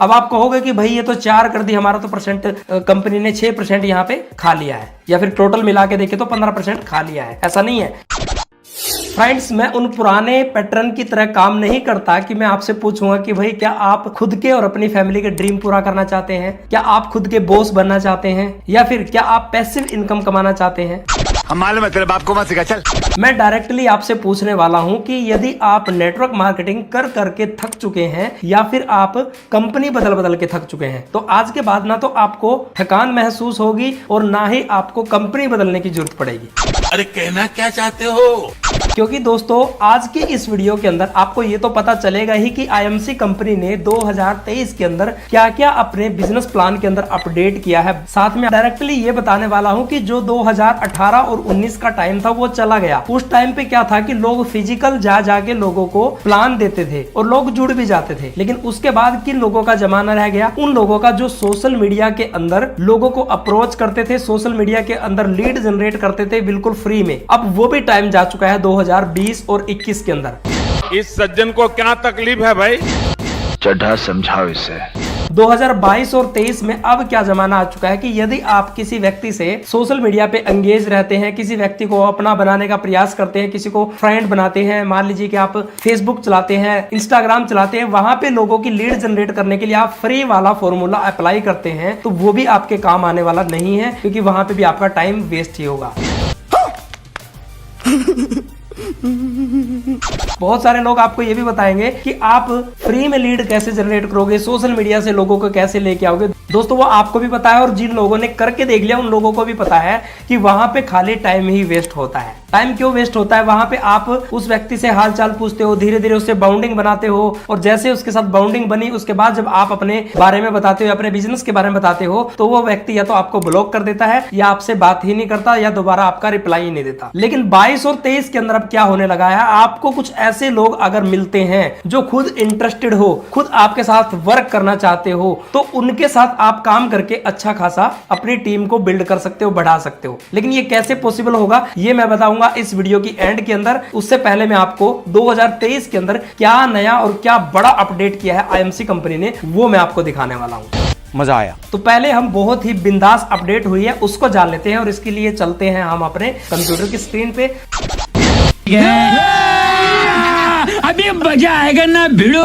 अब आप कहोगे कि भाई ये तो 4 कर दी, हमारा तो परसेंट कंपनी ने 6% यहाँ पे खा लिया है, या फिर टोटल मिला के देखे तो 15% खा लिया है। ऐसा नहीं है फ्रेंड्स, मैं उन पुराने पैटर्न की तरह काम नहीं करता कि मैं आपसे पूछूंगा कि भाई क्या आप खुद के और अपनी फैमिली के ड्रीम पूरा करना चाहते हैं, क्या आप खुद के बॉस बनना चाहते हैं, या फिर क्या आप पैसिव इनकम कमाना चाहते हैं। हम मालूम है तेरे बाप को मत सिखा, चल। मैं डायरेक्टली आपसे पूछने वाला हूं कि यदि आप नेटवर्क मार्केटिंग कर करके थक चुके हैं या फिर आप कंपनी बदल बदल के थक चुके हैं, तो आज के बाद ना तो आपको थकान महसूस होगी और ना ही आपको कंपनी बदलने की जरूरत पड़ेगी। अरे कहना क्या चाहते हो? क्योंकि दोस्तों आज की इस वीडियो के अंदर आपको ये तो पता चलेगा ही कि आईएमसी कंपनी ने 2023 के अंदर क्या क्या अपने बिजनेस प्लान के अंदर अपडेट किया है। साथ में डायरेक्टली ये बताने वाला हूं कि जो 2018 और 19 का टाइम था वो चला गया। उस टाइम पे क्या था कि लोग फिजिकल जा जाके लोगों को प्लान देते थे और लोग जुड़ भी जाते थे, लेकिन उसके बाद किन लोगों का जमाना रह गया? उन लोगों का जो सोशल मीडिया के अंदर लोगों को अप्रोच करते थे, सोशल मीडिया के अंदर लीड जनरेट करते थे बिल्कुल फ्री में। अब वो भी टाइम जा चुका है 2020 और 21 के अंदर। इस सज्जन को क्या तकलीफ है भाई? चढ़ा समझाओ इसे। 2022 और 23 में अब क्या जमाना आ चुका है कि यदि आप किसी व्यक्ति से सोशल मीडिया पे एंगेज रहते हैं, किसी व्यक्ति को अपना बनाने का प्रयास करते हैं, किसी को फ्रेंड बनाते हैं, मान लीजिए कि आप फेसबुक चलाते हैं, इंस्टाग्राम चलाते हैं, वहां पे लोगों की लीड जनरेट करने के लिए आप फ्री वाला फॉर्मूला अप्लाई करते हैं, तो वो भी आपके काम आने वाला नहीं है, क्योंकि वहां पे भी आपका टाइम वेस्ट ही होगा। बहुत सारे लोग आपको ये भी बताएंगे कि आप फ्री में लीड कैसे जनरेट करोगे, सोशल मीडिया से लोगों को कैसे लेके आओगे। दोस्तों वो आपको भी पता है और जिन लोगों ने करके देख लिया उन लोगों को भी पता है कि वहां पे खाली टाइम ही वेस्ट होता है। टाइम क्यों वेस्ट होता है? वहां पे आप उस व्यक्ति से हालचाल पूछते हो, धीरे धीरे उससे बाउंडिंग बनाते हो, और जैसे उसके साथ बाउंडिंग बनी उसके बाद जब आप अपने बारे में बताते हो, अपने बिजनेस के बारे में बताते हो, तो वो व्यक्ति या तो आपको ब्लॉक कर देता है या आपसे बात ही नहीं करता या दोबारा आपका रिप्लाई ही नहीं देता। लेकिन 22 और 23 के अंदर अब क्या होने लगा है, आपको कुछ ऐसे लोग अगर मिलते हैं जो खुद इंटरेस्टेड हो, खुद आपके साथ वर्क करना चाहते हो, तो उनके साथ आप काम करके अच्छा खासा अपनी टीम को बिल्ड कर सकते हो, बढ़ा सकते हो। लेकिन ये कैसे पॉसिबल होगा ये मैं बताऊंगा इस वीडियो की एंड के अंदर। उससे पहले मैं आपको 2023 के अंदर क्या नया और क्या बड़ा अपडेट किया है आईएमसी कंपनी ने, वो मैं आपको दिखाने वाला हूं। मजा आया। तो पहले हम बहुत ही बिंदास अपडेट हुई है उसको जान लेते हैं, और इसके लिए चलते हैं हम अपने कंप्यूटर की स्क्रीन पे। अभी मजा आएगा ना भिड़ो।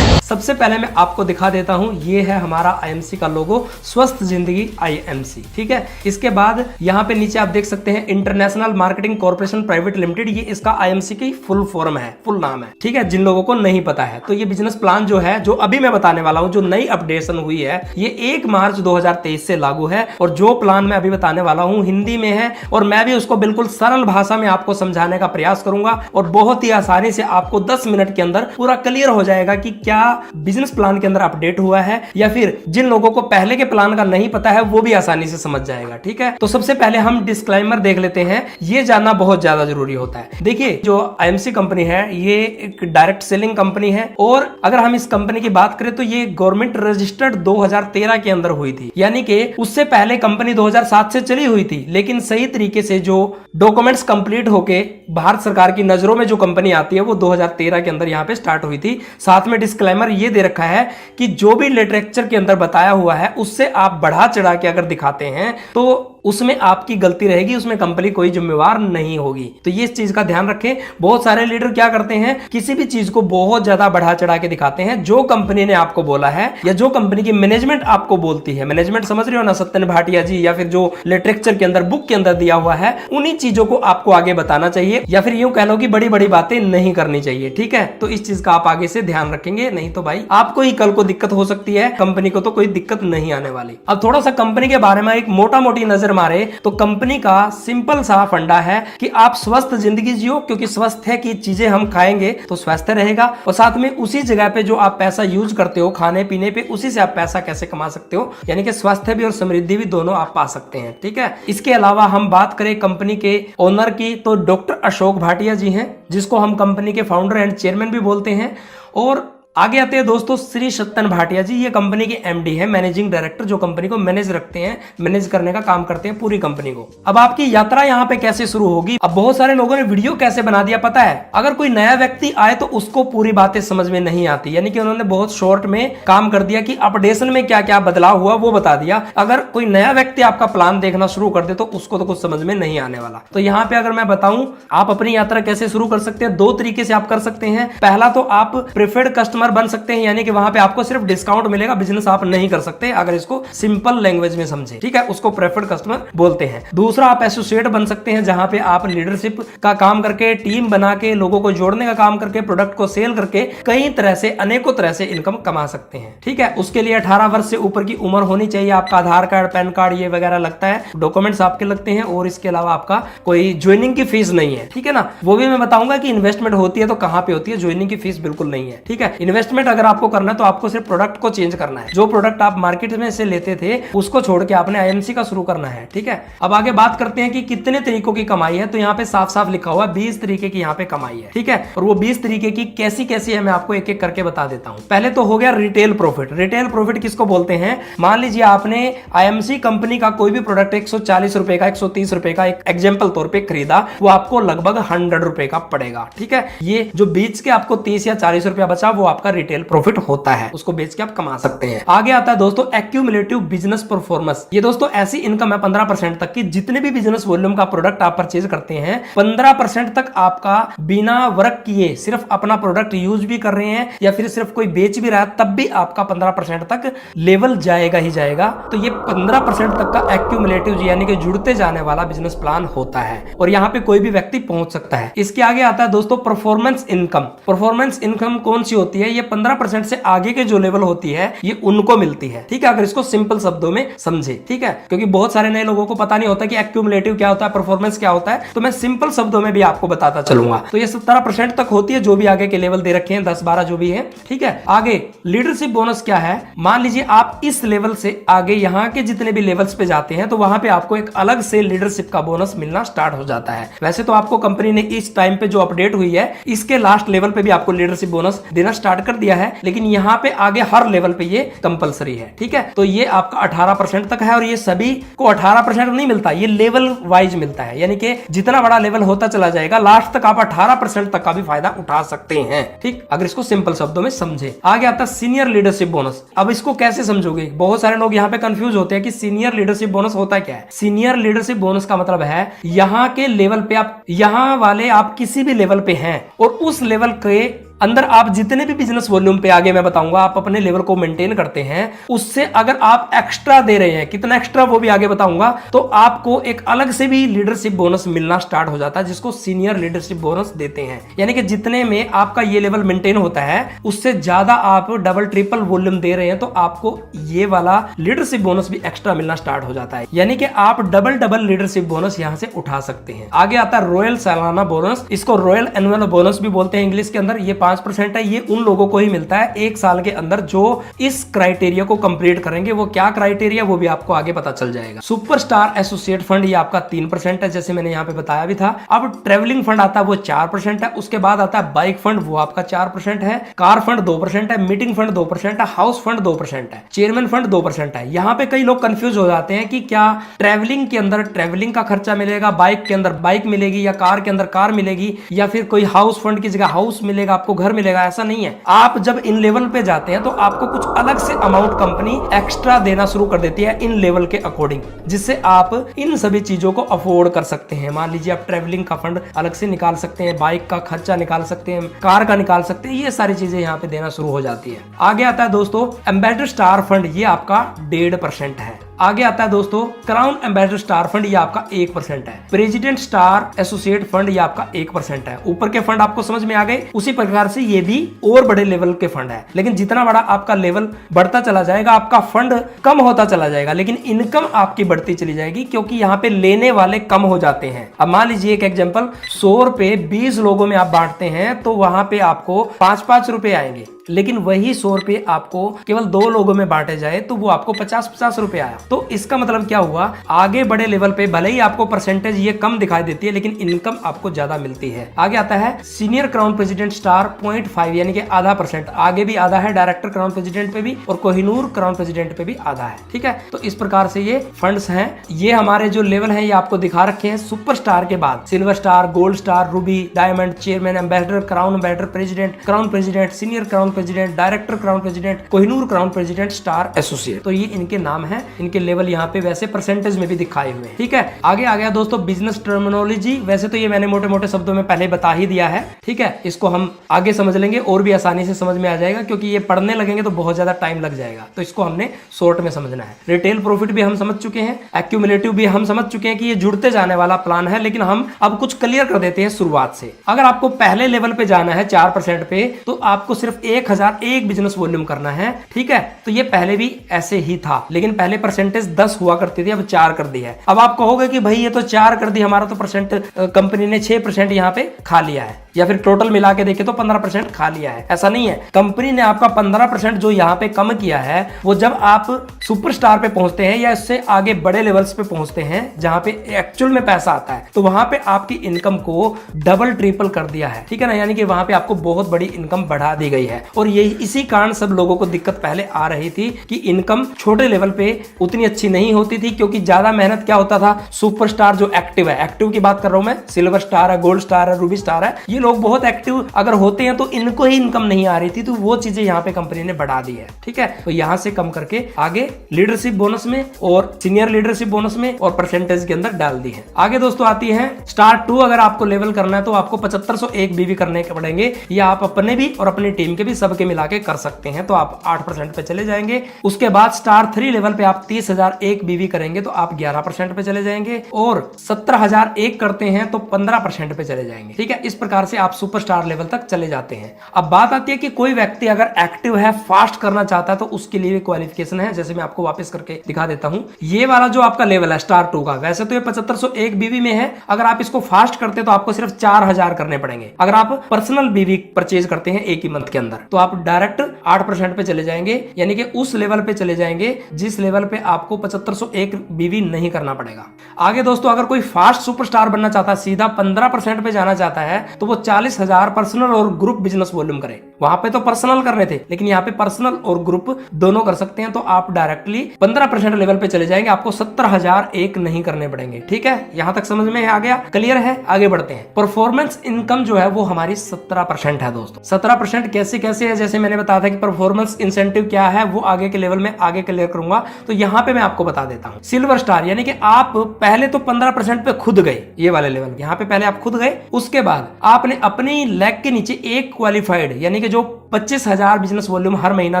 सबसे पहले मैं आपको दिखा देता हूं, ये है हमारा आईएमसी का लोगो, स्वस्थ जिंदगी आईएमसी। ठीक है, इसके बाद यहाँ पे नीचे आप देख सकते हैं international marketing corporation private limited, ये इसका आईएमसी की फुल फॉर्म है, फुल नाम है। ठीक है, जिन लोगों को नहीं पता है तो ये बिजनेस प्लान जो है, जो अभी मैं बताने वाला हूँ, जो नई अपडेशन हुई है, ये 1 मार्च 2023 से लागू है। और जो प्लान मैं अभी बताने वाला हूँ हिंदी में है, और मैं भी उसको बिल्कुल सरल भाषा में आपको समझाने का प्रयास करूंगा, और बहुत ही आसानी से आपको 10 मिनट के अंदर पूरा क्लियर हो जाएगा कि क्या बिजनेस प्लान के अंदर अपडेट हुआ है, या फिर जिन लोगों को पहले के प्लान का नहीं पता है वो भी आसानी से समझ जाएगा। ठीक है, तो सबसे पहले हम डिस्क्लेमर देख लेते हैं, ये जानना बहुत ज्यादा जरूरी होता है। देखिए, जो आईएमसी कंपनी है ये एक डायरेक्ट सेलिंग कंपनी है, और अगर हम इस कंपनी की बात करें तो ये गवर्नमेंट रजिस्टर्ड 2013 के अंदर हुई थी, यानी कि उससे पहले कंपनी 2007 से चली हुई थी, लेकिन सही तरीके से जो डॉक्यूमेंट्स कंप्लीट होके भारत सरकार की नजरों में जो कंपनी आती है वो 2013 के अंदर यहाँ पे स्टार्ट हुई थी। साथ में डिस्क्लेमर ये दे रखा है कि जो भी लिटरेचर के अंदर बताया हुआ है उससे आप बढ़ा चढ़ा के अगर दिखाते हैं तो उसमें आपकी गलती रहेगी, उसमें कंपनी कोई जिम्मेवार नहीं होगी। तो ये इस चीज का ध्यान रखें। बहुत सारे लीडर क्या करते हैं, किसी भी चीज को बहुत ज्यादा बढ़ा चढ़ा के दिखाते हैं। जो कंपनी ने आपको बोला है या जो कंपनी की मैनेजमेंट आपको बोलती है, मैनेजमेंट समझ रहे हो ना, सत्यन भाटिया जी, या फिर जो लिटरेचर के अंदर बुक के अंदर दिया हुआ है, उन्हीं चीजों को आपको आगे बताना चाहिए, या फिर यूं कह लो कि बड़ी बड़ी बातें नहीं करनी चाहिए। ठीक है, तो इस चीज का आप आगे से ध्यान रखेंगे, नहीं तो भाई आपको ही कल को दिक्कत हो सकती है, कंपनी को तो कोई दिक्कत नहीं आने वाली। अब थोड़ा सा कंपनी के बारे में एक मोटा मोटी नजर मारे तो कंपनी का सिंपल सा फंडा है कि आप स्वस्थ जिंदगी जियो, क्योंकि स्वस्थ है कि चीजें हम खाएंगे तो स्वस्थ रहेगा, और साथ में उसी जगह पे जो आप पैसा यूज करते हो खाने पीने पे, उसी से आप पैसा कैसे कमा सकते हो, यानी कि स्वास्थ्य भी और समृद्धि भी दोनों आप पा सकते हैं। ठीक है, इसके अलावा हम बात करें कंपनी के ओनर की तो डॉक्टर अशोक भाटिया जी हैं, जिसको हम कंपनी के फाउंडर एंड चेयरमैन भी बोलते हैं, और आगे आते हैं दोस्तों श्री सत्तन भाटिया जी, ये कंपनी के एमडी है, मैनेजिंग डायरेक्टर, जो कंपनी को मैनेज रखते हैं, मैनेज करने का काम करते हैं पूरी कंपनी को। अब आपकी यात्रा यहाँ पे कैसे शुरू होगी? अब बहुत सारे लोगों ने वीडियो कैसे बना दिया पता है, अगर कोई नया व्यक्ति आए तो उसको पूरी बातें समझ में नहीं आती, यानी कि उन्होंने बहुत शॉर्ट में काम कर दिया कि अपडेशन में क्या क्या बदलाव हुआ वो बता दिया। अगर कोई नया व्यक्ति आपका प्लान देखना शुरू कर दे तो उसको तो कुछ समझ में नहीं आने वाला। तो यहाँ पे अगर मैं बताऊं आप अपनी यात्रा कैसे शुरू कर सकते हैं, 2 तरीके से आप कर सकते हैं। पहला तो आप प्रेफर्ड कस्टमर बन सकते हैं, यानी कि वहां पे आपको सिर्फ डिस्काउंट मिलेगा, बिजनेस आप नहीं कर सकते। अगर इसको सिंपल लैंग्वेज में समझे, ठीक है, उसको प्रेफर्ड कस्टमर बोलते हैं। दूसरा आप एसोसिएट बन सकते हैं, जहां पे आप लीडरशिप का काम करके, टीम बना के, लोगों को जोड़ने का काम करके, प्रोडक्ट को सेल करके कई तरह से, अनेकों तरह से इनकम कमा सकते हैं। ठीक है, उसके लिए 18 वर्ष से ऊपर की उम्र होनी चाहिए, आपका आधार कार्ड, पैन कार्ड ये वगैरह लगता है, डॉक्यूमेंट्स आपके लगते हैं, और इसके अलावा आपका कोई ज्वाइनिंग की फीस नहीं है। ठीक है ना, वो भी मैं बताऊंगा कि इन्वेस्टमेंट होती है तो कहां पे होती है, ज्वाइनिंग की फीस बिल्कुल नहीं है। ठीक है, इन्वेस्टमेंट अगर आपको करना है तो आपको सिर्फ प्रोडक्ट को चेंज करना है, जो प्रोडक्ट आप मार्केट में से लेते थे उसको छोड़ के आपने आईएमसी का शुरू करना है। ठीक है, अब आगे बात करते हैं कि कितने तरीकों की कमाई है, तो यहाँ पे साफ साफ लिखा हुआ 20 तरीके की यहाँ पे कमाई है। ठीक है, और वो 20 तरीके की कैसी कैसी है मैं आपको एक एक करके बता देता हूं। पहले तो हो गया रिटेल प्रॉफिट। रिटेल प्रॉफिट किसको बोलते हैं? मान लीजिए आपने आईएमसी कंपनी का कोई भी प्रोडक्ट 140 रुपए का, 130 रुपए का, एक एग्जाम्पल तौर पे खरीदा, वो आपको लगभग 100 रुपए का पड़ेगा। ठीक है, ये जो बेच के आपको 30 या 40 रुपया बचा वो आपका रिटेल प्रॉफिट होता है, उसको बेच के आप कमा सकते हैं। आगे आता है दोस्तों एक्यूमुलेटिव बिजनेस परफॉर्मेंस। ये दोस्तों ऐसी इनकम है 15% तक की, जितने भी बिजनेस वॉल्यूम का प्रोडक्ट आप परचेज करते हैं 15% तक आपका बिना वर्क किए सिर्फ अपना प्रोडक्ट यूज भी कर रहे हैं या फिर सिर्फ कोई बेच भी रहा है तब भी आपका 15% तक लेवल जाएगा ही जाएगा। तो ये 15% तक का एक्यूमुलेटिव यानी कि जुड़ते जाने वाला बिजनेस प्लान होता है, और यहाँ पे कोई भी व्यक्ति पहुंच सकता है। इसके आगे आता है दोस्तों परफॉर्मेंस इनकम। परफॉर्मेंस इनकम कौन सी होती है? ये 15% से आगे के जो लेवल होती है ये उनको मिलती है। ठीक है, अगर इसको सिंपल शब्दों में समझे। ठीक है, क्योंकि बहुत सारे नए लोगों को पता नहीं होता कि एक्यूमुलेटिव क्या होता है, परफॉर्मेंस क्या होता है, तो मैं सिंपल शब्दों में भी आपको बताता चलूंगा। तो ये 17% तक होती है, जो भी आगे के लेवल दे रखे हैं 10-12 जो भी है। ठीक है, आगे लीडरशिप बोनस क्या है? मान लीजिए आप इस लेवल से आगे यहाँ के जितने भी लेवल्स पे जाते हैं तो वहां पे आपको एक अलग से लीडरशिप का बोनस मिलना स्टार्ट हो जाता है। वैसे तो आपको कंपनी ने इस टाइम पे जो अपडेट हुई है इसके लास्ट लेवल पे भी आपको लीडरशिप बोनस देना स्टार्ट कर दिया है, लेकिन यहाँ पे आगे हर लेवल पे ये कंपलसरी है। ठीक है, तो ये आपका 18% तक है, और ये सभी को 18% नहीं मिलता, ये लेवल वाइज मिलता है, यानी कि जितना बड़ा लेवल होता चला जाएगा लास्ट तक आप 18% तक का भी फायदा उठा सकते हैं। ठीक, अगर इसको सिंपल शब्दों में समझे। आगे आता है सीनियर लीडरशिप बोनस। अब इसको कैसे समझोगे? बहुत सारे लोग यहाँ पे कंफ्यूज होते हैं कि सीनियर लीडरशिप बोनस होता क्या है। सीनियर लीडरशिप बोनस का मतलब है यहाँ के लेवल पे आप, यहाँ वाले आप किसी भी लेवल पे हैं और उस लेवल के अंदर आप जितने भी बिजनेस वॉल्यूम पे आगे मैं बताऊंगा आप अपने लेवल को मेंटेन करते हैं, उससे अगर आप एक्स्ट्रा दे रहे हैं, कितना एक्स्ट्रा वो भी आगे बताऊंगा, तो आपको एक अलग से भी लीडरशिप बोनस मिलना स्टार्ट हो जाता है, जिसको सीनियर लीडरशिप बोनस देते हैं। यानी कि जितने में आपका ये लेवल मेंटेन होता है उससे ज्यादा आप डबल ट्रिपल वॉल्यूम दे रहे हैं तो आपको ये वाला लीडरशिप बोनस भी एक्स्ट्रा मिलना स्टार्ट हो जाता है, यानी कि आप डबल लीडरशिप बोनस यहां से उठा सकते हैं। आगे आता है रॉयल सालाना बोनस, इसको रॉयल एनुअल बोनस भी बोलते हैं इंग्लिश के अंदर। ये 5% है, ये उन लोगों को ही मिलता है 1 साल के अंदर जो इस क्राइटेरिया को कंप्लीट करेंगे। वो क्या क्राइटेरिया वो भी आपको आगे पता चल जाएगा। सुपरस्टार एसोसिएट फंड ये आपका 3% है, जैसे मैंने यहाँ पे बताया भी था। अब ट्रेवलिंग फंड आता है वो 4% है, उसके बाद आता है बाइक फंड वो आपका 4% है, कार फंड 2% है, मीटिंग फंड 2% है, हाउस फंड 2% है, चेयरमैन फंड 2% है। यहाँ पे कई लोग कंफ्यूज हो जाते हैं कि क्या ट्रेवलिंग के अंदर ट्रेवलिंग का खर्चा मिलेगा, बाइक के अंदर बाइक मिलेगी, या कार के अंदर कार मिलेगी, या फिर कोई हाउस फंड की जगह हाउस मिलेगा, आपको घर मिलेगा। ऐसा नहीं है। आप जब इन लेवल पे जाते हैं तो आपको कुछ अलग से अमाउंट कंपनी एक्स्ट्रा देना शुरू कर देती है इन लेवल के अकॉर्डिंग, जिससे आप इन सभी चीजों को अफोर्ड कर सकते हैं। मान लीजिए आप ट्रेवलिंग का फंड अलग से निकाल सकते हैं, बाइक का खर्चा निकाल सकते हैं, कार का निकाल सकते हैं, ये सारी चीजें यहाँ पे देना शुरू हो जाती है। आगे आता है दोस्तों एम्बेसडर स्टार फंड, ये आपका 1.5% है। आगे आता है दोस्तों क्राउन एम्बेसडर स्टार फंड, ये आपका 1% है। प्रेसिडेंट स्टार एसोसिएट फंड ये आपका 1% है। ऊपर के फंड आपको समझ में आ गए, उसी प्रकार से ये भी और बड़े लेवल के फंड है, लेकिन जितना बड़ा आपका लेवल बढ़ता चला जाएगा आपका फंड कम होता चला जाएगा, लेकिन इनकम आपकी बढ़ती चली जाएगी, क्योंकि यहाँ पे लेने वाले कम हो जाते हैं। अब मान लीजिए एक एग्जांपल, 100 रुपए 20 लोगों में आप बांटते हैं तो वहां पे आपको 5-5 रुपए आएंगे, लेकिन वही 100 रुपए आपको केवल 2 लोगों में बांटे जाए तो वो आपको 50-50 रुपए आया। तो इसका मतलब क्या हुआ, आगे बड़े लेवल पे भले ही आपको परसेंटेज ये कम दिखाई देती है लेकिन इनकम आपको ज्यादा मिलती है। आगे आता है सीनियर क्राउन प्रेसिडेंट स्टार 0.5 यानी कि आधा %, आगे भी आधा है, डायरेक्टर क्राउन प्रेसिडेंट पे भी और कोहिनूर क्राउन प्रेसिडेंट पे भी आधा है। ठीक है, तो इस प्रकार से ये फंड्स हैं। ये हमारे जो लेवल हैं ये आपको दिखा रखे हैं। सुपरस्टार के बाद silver star, gold star, Ruby, diamond, chairman, ambassador, crown ambassador, president, crown president, senior crown president, director crown president, Kohinoor crown president, star associate. तो ये इनके नाम है, इनके लेवल यहाँ पे वैसे परसेंटेज में भी दिखाए हुए हैं। ठीक है, आगे आ गया दोस्तों बिजनेस टर्मिनोलॉजी। वैसे तो ये मैंने मोटे मोटे शब्दों में पहले बता ही दिया है। ठीक है, इसको हम आगे समझ लेंगे और भी आसानी से समझ में आ जाएगा, क्योंकि ये पढ़ने लगेंगे तो बहुत ज्यादा टाइम लग जाएगा। तो इसको हमने शॉर्ट में समझना है। रिटेल प्रॉफिट भी हम समझ चुके हैं, एक्यूमुलेटिव भी हम समझ चुके हैं कि ये जुड़ते जाने वाला प्लान है, लेकिन हम अब कुछ क्लियर कर देते हैं शुरुआत से। अगर आपको पहले लेवल पे जाना है 4% पे, तो आपको सिर्फ 1001 बिजनेस वॉल्यूम करना है। ठीक है, तो ये पहले भी ऐसे ही था, लेकिन पहले परसेंटेज 10 हुआ करती थी, अब 4 कर दी है। अब आप कहोगे कि भाई ये तो 4 कर दी, हमारा तो परसेंट कंपनी ने 6% यहाँ पे खा लिया है, या फिर टोटल मिला के देखे तो 15% खा लिया है। ऐसा नहीं है, कंपनी ने आपका 15% जो यहाँ पे कम किया है, वो जब आप सुपरस्टार पे पहुंचते हैं या इससे आगे बड़े लेवल्स पे पहुंचते हैं जहां पे एक्चुअल में पैसा आता है, तो वहां पे आपकी इनकम को डबल ट्रिपल कर दिया है। ठीक है ना, यानी कि वहां पे आपको बहुत बड़ी इनकम बढ़ा दी गई है। और यही इसी कारण सब लोगों को दिक्कत पहले आ रही थी कि इनकम छोटे लेवल पे उतनी अच्छी नहीं होती थी, क्योंकि ज्यादा मेहनत क्या होता था, सुपरस्टार जो एक्टिव है, एक्टिव की बात कर रहा हूं मैं, सिल्वर स्टार है, गोल्ड स्टार है, रूबी स्टार है, ये लोग बहुत एक्टिव अगर होते हैं तो इनको ही इनकम नहीं आ रही थी, तो वो चीजें यहाँ पे कंपनी ने बढ़ा दी है। ठीक है, तो यहां से कम करके आगे लीडरशिप बोनस में और सीनियर लीडरशिप बोनस में और परसेंटेज के अंदर डाल दी है। आगे दोस्तों आती है स्टार 2। अगर आपको लेवल करना है तो आपको 7501 बीवी करने के पड़ेंगे, या आप अपने भी और अपनी टीम के भी सबके मिला के कर सकते हैं, तो आप 8% पे चले जाएंगे। उसके बाद स्टार 3 लेवल पे आप 30,001 बीवी करेंगे तो आप 11% पे चले जाएंगे, और 17,001 करते हैं तो 15% पे चले जाएंगे। ठीक है, इस प्रकार से आप सुपरस्टार लेवल तक चले जाते हैं। अब बात आती है कि कोई व्यक्ति अगर एक्टिव है, फास्ट करना चाहता है, तो उसके लिए भी क्वालिफिकेशन है। जैसे मैं आपको वापस करके दिखा देता हूं, ये वाला जो आपका लेवल है स्टार 2 का, वैसे तो ये 7501 बीवी में है। अगर आप इसको फास्ट करते तो आपको सिर्फ 4000 करने पड़ेंगे। अगर आप पर्सनल बीवी परचेज करते हैं एक ही मंथ के अंदर, तो आप डायरेक्ट 8% पे चले जाएंगे, यानी कि उस लेवल पे चले जाएंगे जिस लेवल पे आपको 7501 बीवी नहीं करना पड़ेगा। आगे दोस्तों अगर कोई फास्ट सुपरस्टार बनना चाहता है, सीधा 15% पे जाना चाहता है, तो वो 40,000 पर्सनल और ग्रुप बिजनेस वॉल्यूम करे। वहां पे तो पर्सनल करने थे, लेकिन यहाँ पे पर्सनल और ग्रुप दोनों कर सकते हैं, तो आप डायरेक्टली 15% लेवल पे चले जाएंगे, आपको 17,001 नहीं करने पड़ेंगे। ठीक है, यहां तक समझ में आ गया, क्लियर है? आगे बढ़ते हैं। परफॉर्मेंस इनकम जो है वो हमारी 17% है दोस्तों। 17% कैसे कैसे है, जैसे मैंने बताया था कि परफॉर्मेंस इंसेंटिव क्या है, वो आगे के लेवल में आगे क्लियर करूंगा, तो यहाँ पे मैं आपको बता देता हूँ। सिल्वर स्टार यानी कि आप पहले तो 15% पे खुद गए, ये वाले लेवल यहाँ पे पहले आप खुद गए, उसके बाद आपने अपनी लेग के नीचे एक क्वालिफाइड यानी कि जो 25,000 बिजनेस वॉल्यूम हर महीना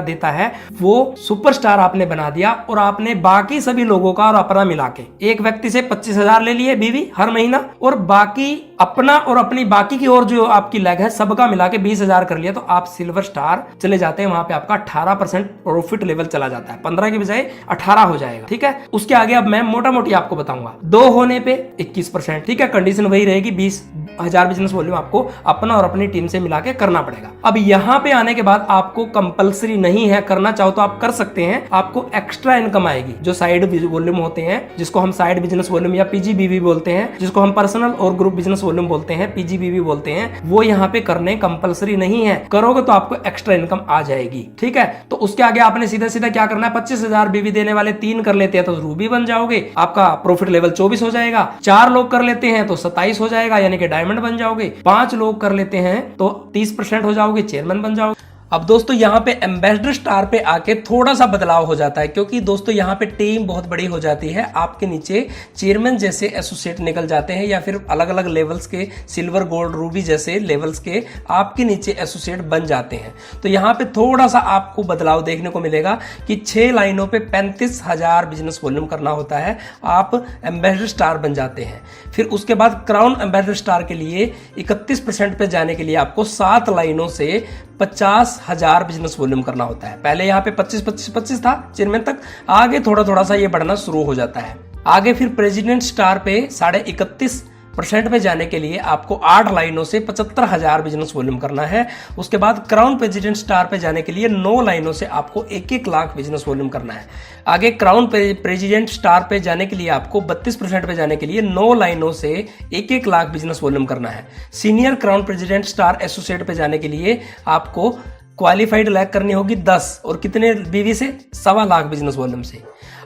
देता है, वो सुपरस्टार आपने बना दिया, और आपने बाकी सभी लोगों का और अपना मिला के एक व्यक्ति से 25,000 ले लिए बीवी हर महीना, और बाकी अपना और अपनी बाकी की और जो आपकी लेग है सबका मिला के 20,000 कर लिया, तो आप सिल्वर स्टार चले जाते हैं। वहां पे आपका 18% प्रॉफिट लेवल चला जाता है, 15 की बजाय 18 हो जाएगा। ठीक है, उसके आगे अब मैं मोटा मोटी आपको बताऊंगा। 2 होने पे 21%। ठीक है, कंडीशन वही रहेगी, 20,000 बिजनेस वॉल्यूम आपको अपना और अपनी टीम से मिला के करना पड़ेगा। अब यहाँ पे आने के बाद आपको कंपलसरी नहीं है, करना चाहो तो आप कर सकते हैं, आपको एक्स्ट्रा इनकम आएगी। जो साइड वॉल्यूम होते हैं, जिसको हम साइड बिजनेस वॉल्यूम या पीजीबीवी बोलते हैं, जिसको हम पर्सनल और ग्रुप बिजनेस वॉल्यूम बोलते हैं, पीजीबीवी बोलते हैं, वो यहाँ पे करने कंपलसरी नहीं है। करोगे तो आपको एक्स्ट्रा इनकम आ जाएगी। ठीक है, तो उसके आगे आपने सीधा सीधा क्या करना है, 25,000 बीवी देने वाले 3 कर लेते हैं तो रूबी बन जाओगे, आपका प्रॉफिट लेवल 24 हो जाएगा। 4 लोग कर लेते हैं तो 27 हो जाएगा, यानी कि डायमंड बन जाओगे। 5 लोग कर लेते हैं तो 30% हो जाओगे, चेयरमैन बन जाओगे। अब दोस्तों यहाँ पे एम्बेसडर स्टार पे आके थोड़ा सा बदलाव हो जाता है, क्योंकि दोस्तों यहाँ पे टीम बहुत बड़ी हो जाती है। आपके नीचे चेयरमैन जैसे एसोसिएट निकल जाते हैं, या फिर अलग अलग लेवल्स के सिल्वर, गोल्ड, रूबी जैसे लेवल्स के आपके नीचे एसोसिएट बन जाते हैं। तो यहाँ पे थोड़ा सा आपको बदलाव देखने को मिलेगा कि 6 लाइनों पे 35,000 बिजनेस वॉल्यूम करना होता है, आप एम्बेसडर स्टार बन जाते हैं। फिर उसके बाद क्राउन एम्बेसडर स्टार के लिए 31% पे जाने के लिए आपको 7 लाइनों से 50,000 बिजनेस वॉल्यूम करना होता है। पहले यहाँ पे 25 था चेयरमैन तक, आगे थोड़ा थोड़ा सा ये बढ़ना शुरू हो जाता है। आगे फिर प्रेसिडेंट स्टार पे 31.5 परसेंट में जाने के लिए आपको 8 लाइनों से 75,000 बिजनेस वॉल्यूम करना है। उसके बाद क्राउन प्रेसिडेंट स्टार पे जाने के लिए 9 लाइनों से आपको 1-1 लाख बिजनेस वॉल्यूम करना है। आगे क्राउन प्रेसिडेंट स्टार पे जाने के लिए आपको 32% पे जाने के लिए 9 लाइनों से 1-1 लाख बिजनेस वॉल्यूम करना है। Senior crown president star associate पे जाने के लिए आपको क्वालिफाइड लैक करनी होगी 10 और कितने बीवी से 1.25 लाख बिजनेस वॉल्यूम से।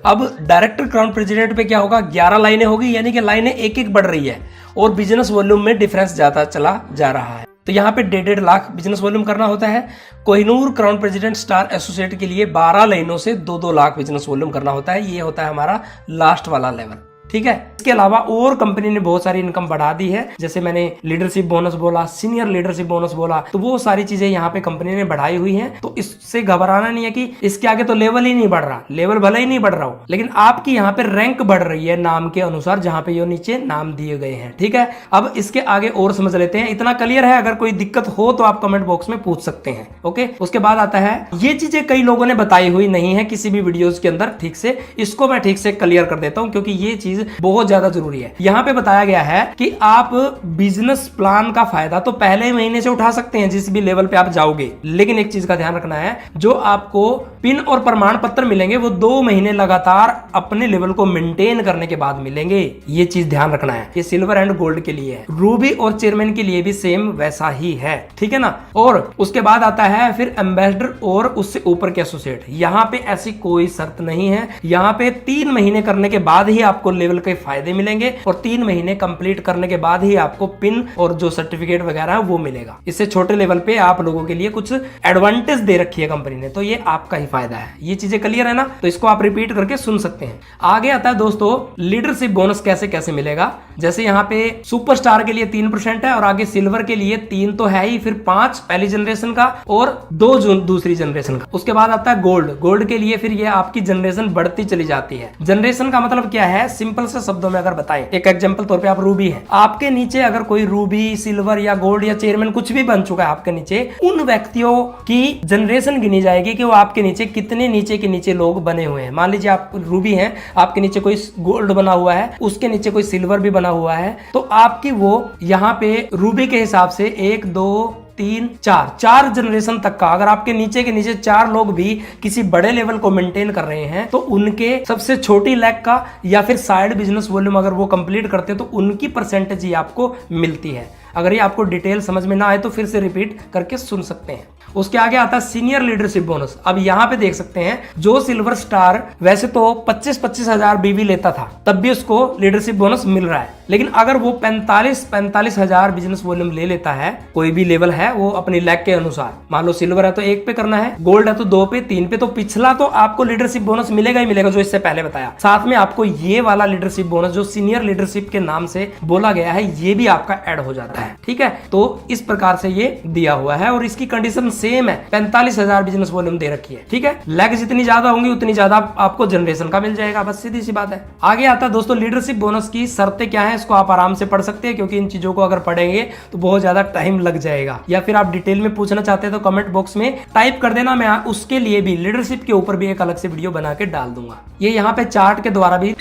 अब डायरेक्टर क्राउन प्रेसिडेंट पे क्या होगा, 11 लाइनें होगी, यानी कि लाइनें 1-1 बढ़ रही है और बिजनेस वॉल्यूम में डिफरेंस जाता चला जा रहा है। तो यहाँ पे 1.5 लाख बिजनेस वॉल्यूम करना होता है। Kohinoor crown president star associate के लिए 12 लाइनों से 2-2 लाख बिजनेस वॉल्यूम करना होता है। ये होता है हमारा लास्ट वाला लेवल, ठीक है। इसके अलावा और कंपनी ने बहुत सारी इनकम बढ़ा दी है, जैसे मैंने लीडरशिप बोनस बोला, सीनियर लीडरशिप बोनस बोला, तो वो सारी चीजें यहाँ पे कंपनी ने बढ़ाई हुई हैं। तो इससे घबराना नहीं है कि इसके आगे तो लेवल ही नहीं बढ़ रहा, लेवल भले ही नहीं बढ़ रहा हो, लेकिन आपकी यहाँ पे रैंक बढ़ रही है नाम के अनुसार, जहां पे ये नीचे नाम दिए गए हैं, ठीक है। अब इसके आगे और समझ लेते हैं। इतना क्लियर है? अगर कोई दिक्कत हो तो आप कमेंट बॉक्स में पूछ सकते हैं, ओके। उसके बाद आता है, ये चीजें कई लोगों ने बताई हुई नहीं है किसी भी वीडियोस के अंदर ठीक से, इसको मैं ठीक से क्लियर कर देता हूं क्योंकि ये चीज बहुत ज्यादा जरूरी है। यहाँ पे बताया गया है कि आप बिजनेस प्लान का फायदा तो पहले महीने से उठा सकते हैं जिस भी लेवल पे आप जाओगे, लेकिन एक चीज का ध्यान रखना है, जो आपको पिन और प्रमाण पत्र मिलेंगे वो 2 महीने लगातार अपने लेवल को मेंटेन करने के बाद मिलेंगे। ये चीज ध्यान रखना है। ये सिल्वर एंड गोल्ड के लिए है, रूबी और चेयरमैन के लिए भी सेम वैसा ही है, ठीक है ना। और उसके बाद आता है फिर एम्बेसडर और उससे ऊपर के एसोसिएट। यहाँ पे ऐसी कोई शर्त नहीं है, यहाँ पे 3 महीने करने के बाद ही आपको लेवल के फायदे मिलेंगे और 3 महीने कंप्लीट करने के बाद ही आपको पिन और जो सर्टिफिकेट वगैरह है वो मिलेगा। इससे छोटे लेवल पे आप लोगों के लिए कुछ एडवांटेज दे रखी है कंपनी ने, तो ये आपका ही फायदा है। ये चीजें क्लियर है ना, तो इसको आप रिपीट करके सुन सकते हैं। आगे आता है दोस्तों लीडरशिप बोनस कैसे कैसे मिलेगा। जैसे यहाँ पे सुपरस्टार के लिए 3% है और आगे सिल्वर के लिए 3 तो है ही, फिर 5 पहली जनरेशन का और 2 दूसरी जनरेशन का। उसके बाद आता है गोल्ड। गोल्ड के लिए फिर ये आपकी जनरेशन बढ़ती चली जाती है। जनरेशन का मतलब क्या है, सिंपल से शब्दों में अगर बताएं, एक एग्जांपल तौर पे आप रूबी है, आपके नीचे अगर कोई रूबी, सिल्वर या गोल्ड या चेयरमैन कुछ भी बन चुका है आपके नीचे, उन व्यक्तियों की जनरेशन गिनी जाएगी कि वो आपके नीचे कितने नीचे के नीचे लोग बने हुए हैं। मान लीजिए आप रूबी हैं, आपके नीचे कोई गोल्ड बना हुआ है, उसके नीचे कोई सिल्वर भी बना हुआ है, तो आपकी वो यहाँ पे रूबी के हिसाब से 1 2 3 4 जनरेशन तक का, अगर आपके नीचे के नीचे 4 लोग भी किसी बड़े लेवल को मेंटेन कर रहे हैं, तो उनके सबसे छोटी लैक का या फिर साइड बिजनेस वॉल्यूम अगर वो कंप्लीट करते हैं तो उनकी परसेंटेज ही आपको मिलती है। अगर ये आपको डिटेल समझ में ना आए तो फिर से रिपीट करके सुन सकते हैं। उसके आगे आता है सीनियर लीडरशिप बोनस। अब यहाँ पे देख सकते हैं, जो सिल्वर स्टार वैसे तो 25-25 हजार बीवी लेता था, तब भी उसको लीडरशिप बोनस मिल रहा है, लेकिन अगर वो 45 हजार बिजनेस वॉल्यूम ले लेता है, कोई भी लेवल है वो अपनी लैक के अनुसार, मान लो सिल्वर है तो 1 पे करना है, गोल्ड है तो 2 पे, 3 पे, तो पिछला तो आपको लीडरशिप बोनस मिलेगा ही मिलेगा जो इससे पहले बताया। साथ में आपको ये वाला लीडरशिप बोनस जो सीनियर लीडरशिप के नाम से बोला गया है, ये भी आपका ऐड हो जाता है, ठीक है। तो इस प्रकार से ये दिया हुआ है और इसकी कंडीशन सेम है, 45,000 बिजनेस वॉल्यूम दे रखी है, ठीक है। लैग जितनी ज्यादा होंगी उतनी ज्यादा आपको जनरेशन का मिल जाएगा, बस सीधी सी बात है। आगे आता है दोस्तों लीडरशिप बोनस की शर्तें क्या है, इसको आप आराम से पढ़ सकते हैं, क्योंकि इन चीजों को अगर पढ़ेंगे तो बहुत ज्यादा टाइम लग जाएगा। या फिर आप डिटेल में पूछना चाहते हैं तो कमेंट बॉक्स में टाइप कर देना, मैं उसके लिए भी लीडरशिप के ऊपर भी एक अलग से वीडियो बना के डाल दूंगा। ये यहाँ पे चार्ट के द्वारा भी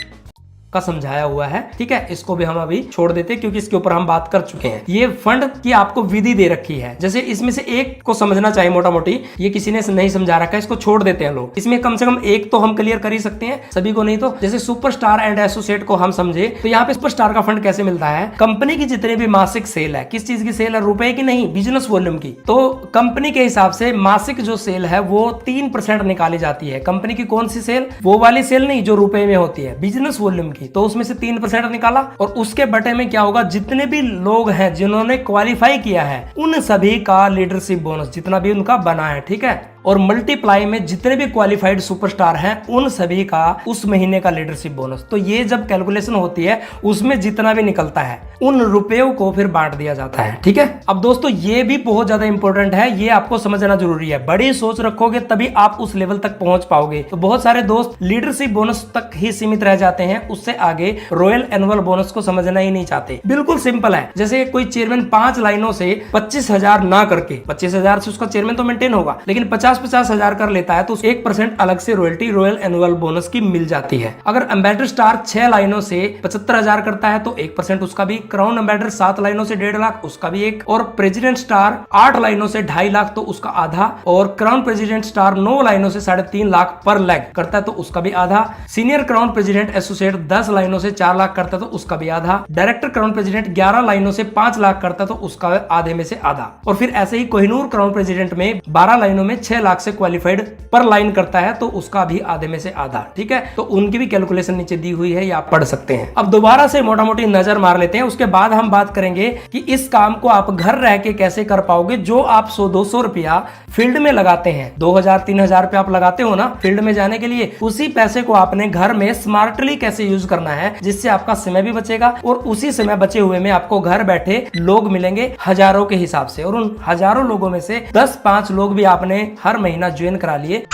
का समझाया हुआ है, ठीक है। इसको भी हम अभी छोड़ देते हैं क्योंकि इसके ऊपर हम बात कर चुके हैं। ये फंड की आपको विधि दे रखी है, जैसे इसमें से एक को समझना चाहिए मोटा मोटी, ये किसी ने नहीं समझा रखा है, इसको छोड़ देते हैं लोग। इसमें कम से कम एक तो हम क्लियर कर ही सकते हैं, सभी को नहीं तो। जैसे सुपरस्टार एंड एसोसिएट को हम समझे तो यहाँ पे सुपरस्टार का फंड कैसे मिलता है, कंपनी की जितने भी मासिक सेल है, किस चीज की सेल है, रुपए की नहीं, बिजनेस वॉल्यूम की, तो कंपनी के हिसाब से मासिक जो सेल है वो 3% निकाली जाती है। कंपनी की कौन सी सेल, वो वाली सेल नहीं जो रुपए में होती है, बिजनेस वॉल्यूम की, तो उसमें से 3% निकाला और उसके बटे में क्या होगा, जितने भी लोग हैं जिन्होंने क्वालिफाई किया है उन सभी का लीडरशिप बोनस जितना भी उनका बना है, ठीक है। और मल्टीप्लाई में जितने भी क्वालिफाइड सुपरस्टार हैं उन सभी का उस महीने का लीडरशिप बोनस। तो ये जब कैलकुलेशन होती है उसमें जितना भी निकलता है उन रुपयों को फिर बांट दिया जाता है, ठीक है। अब दोस्तों ये भी बहुत ज्यादा इंपॉर्टेंट है, ये आपको समझना जरूरी है। बड़ी सोच रखोगे तभी आप उस लेवल तक पहुंच पाओगे। तो बहुत सारे दोस्त लीडरशिप बोनस तक ही सीमित रह जाते हैं, उससे आगे रॉयल एनुअल बोनस को समझना ही नहीं चाहते। बिल्कुल सिंपल है, जैसे कोई चेयरमैन 5 लाइनों से 25,000 ना करके, 25,000 से उसका चेयरमैन तो मेंटेन होगा, लेकिन 50 50-50 हजार कर लेता है तो 1% अलग से रॉयल्टी रॉयल एनुअल बोनस की मिल जाती है। अगर एम्बेसडर स्टार 6 लाइनों से 75 हजार करता है तो 1% उसका भी, क्राउन एम्बेसडर 7 लाइनों से 1.5 लाख उसका भी 1, और प्रेसिडेंट स्टार 8 लाइनों से 2.5 लाख तो उसका आधा, और क्राउन प्रेसिडेंट स्टार 9 लाइनों से 3.5 लाख पर लेग करता है तो उसका भी आधा, सीनियर क्राउन प्रेसिडेंट एसोसिएट 10 लाइनों से 4 लाख करता है तो उसका भी आधा, डायरेक्टर क्राउन प्रेसिडेंट 11 लाइनों से 5 लाख करता है तो उसका आधे में से आधा, और फिर ऐसे ही कोहिनूर क्राउन प्रेसिडेंट में 12 लाइनों में 6 लाख से क्वालिफाइड पर लाइन करता है तो उसका भी आधे में से आधा। ठीक है, तो उनकी भी कैलकुलेशन नीचे दी हुई है, ये आप पढ़ सकते हैं। अब दोबारा से मोटा मोटी नजर मार लेते हैं, उसके बाद हम बात करेंगे कि इस काम को आप घर रह के कैसे कर पाओगे। जो आप 100-200 रुपया फील्ड में लगाते हैं, 2000-3000 रुपया आप लगाते हो ना फील्ड में जाने के लिए, उसी पैसे को आपने घर में स्मार्टली कैसे यूज करना है जिससे आपका समय भी बचेगा और उसी समय बचे हुए में आपको घर बैठे लोग मिलेंगे हजारों के हिसाब से, और उन हजारों लोगों में से 10-5 लोग भी आपने हर महीना ज्वाइन करा लिए